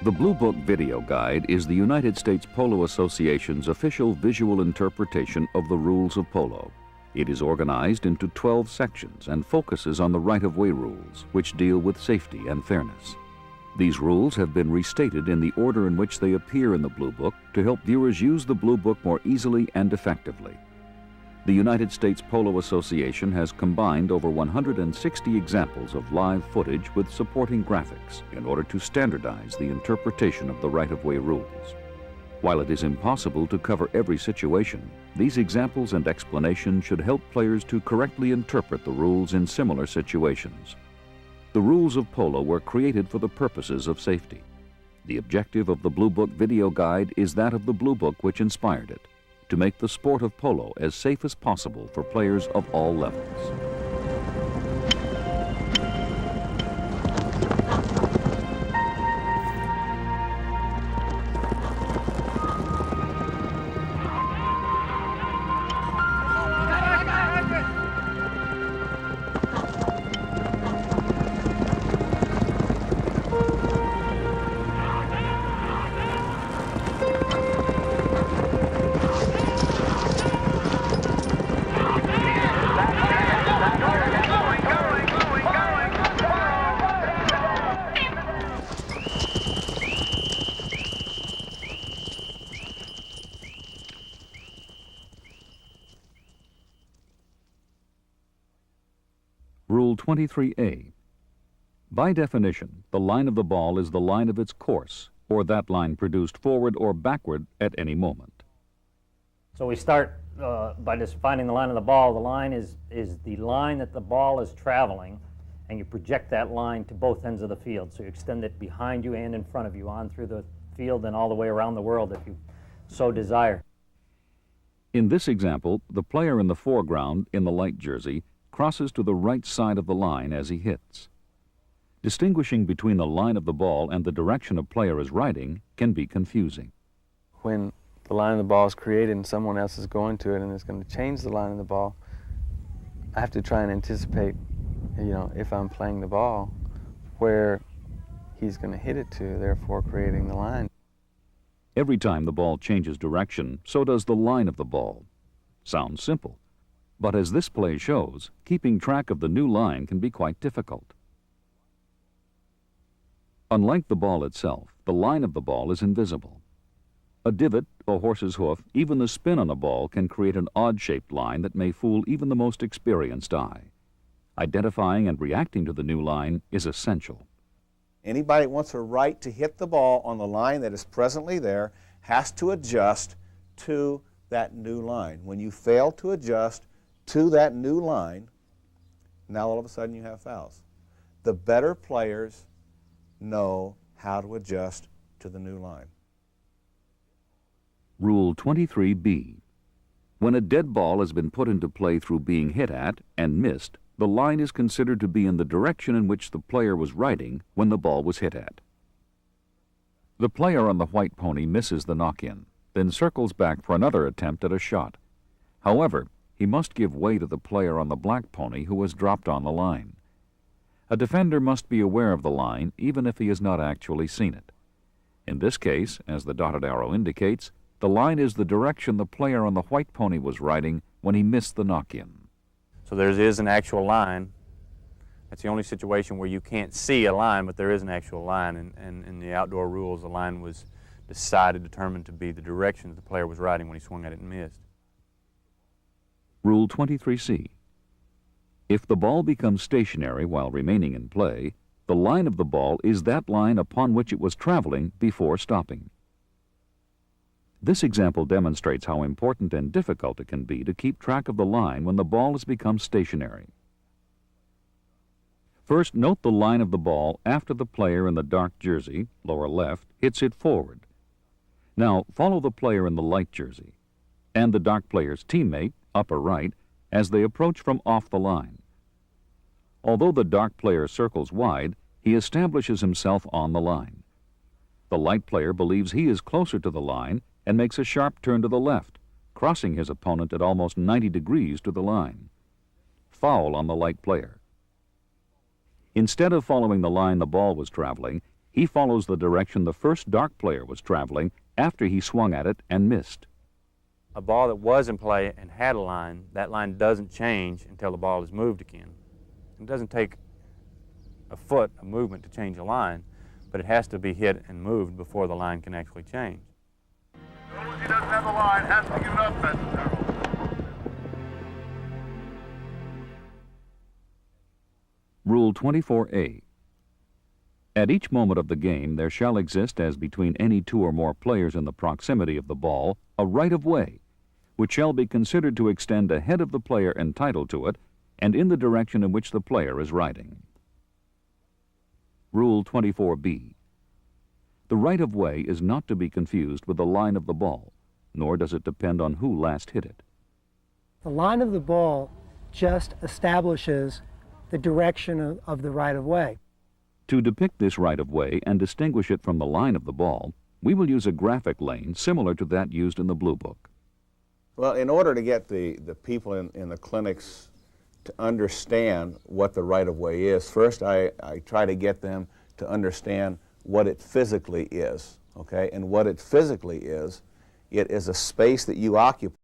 The Blue Book Video Guide is the United States Polo Association's official visual interpretation of the rules of polo. It is organized into 12 sections and focuses on the right-of-way rules, which deal with safety and fairness. These rules have been restated in the order in which they appear in the Blue Book to help viewers use the Blue Book more easily and effectively. The United States Polo Association has combined over 160 examples of live footage with supporting graphics in order to standardize the interpretation of the right-of-way rules. While it is impossible to cover every situation, these examples and explanations should help players to correctly interpret the rules in similar situations. The rules of polo were created for the purposes of safety. The objective of the Blue Book Video Guide is that of the Blue Book which inspired it, to make the sport of polo as safe as possible for players of all levels. Rule 23A. By definition, the line of the ball is the line of its course, or that line produced forward or backward at any moment. So we start by just finding the line of the ball. The line is the line that the ball is traveling, and you project that line to both ends of the field. So you extend it behind you and in front of you, on through the field and all the way around the world if you so desire. In this example, the player in the foreground in the light jersey crosses to the right side of the line as he hits. Distinguishing between the line of the ball and the direction a player is riding can be confusing. When the line of the ball is created and someone else is going to it and is going to change the line of the ball, I have to try and anticipate, if I'm playing the ball, where he's going to hit it to, therefore creating the line. Every time the ball changes direction, so does the line of the ball. Sounds simple. But as this play shows, keeping track of the new line can be quite difficult. Unlike the ball itself, the line of the ball is invisible. A divot, a horse's hoof, even the spin on a ball can create an odd-shaped line that may fool even the most experienced eye. Identifying and reacting to the new line is essential. Anybody that wants a right to hit the ball on the line that is presently there has to adjust to that new line. When you fail to adjust to that new line, now all of a sudden you have fouls. The better players know how to adjust to the new line. Rule 23B. When a dead ball has been put into play through being hit at and missed, the line is considered to be in the direction in which the player was riding when the ball was hit at. The player on the white pony misses the knock-in, then circles back for another attempt at a shot. However, he must give way to the player on the black pony who has dropped on the line. A defender must be aware of the line even if he has not actually seen it. In this case, as the dotted arrow indicates, the line is the direction the player on the white pony was riding when he missed the knock-in. So there is an actual line. That's the only situation where you can't see a line, but there is an actual line. And in the outdoor rules, the line was determined to be the direction that the player was riding when he swung at it and missed. Rule 23C. If the ball becomes stationary while remaining in play, the line of the ball is that line upon which it was traveling before stopping. This example demonstrates how important and difficult it can be to keep track of the line when the ball has become stationary. First, note the line of the ball after the player in the dark jersey, lower left, hits it forward. Now, follow the player in the light jersey and the dark player's teammate, upper right, as they approach from off the line. Although the dark player circles wide, he establishes himself on the line. The light player believes he is closer to the line and makes a sharp turn to the left, crossing his opponent at almost 90 degrees to the line. Foul on the light player. Instead of following the line the ball was traveling, He follows the direction the first dark player was traveling after he swung at it and missed. A ball that was in play and had a line, that line doesn't change until the ball is moved again. It doesn't take a foot of movement to change a line, but it has to be hit and moved before the line can actually change. Those he doesn't have the line has to give it up, Mr. Terrell. Rule 24A. At each moment of the game, there shall exist, as between any two or more players in the proximity of the ball, a right-of-way, which shall be considered to extend ahead of the player entitled to it and in the direction in which the player is riding. Rule 24B. The right-of-way is not to be confused with the line of the ball, nor does it depend on who last hit it. The line of the ball just establishes the direction of the right-of-way. To depict this right-of-way and distinguish it from the line of the ball, we will use a graphic lane similar to that used in the Blue Book. Well, in order to get the people in the clinics to understand what the right-of-way is, first I try to get them to understand what it physically is, okay? And what it physically is, it is a space that you occupy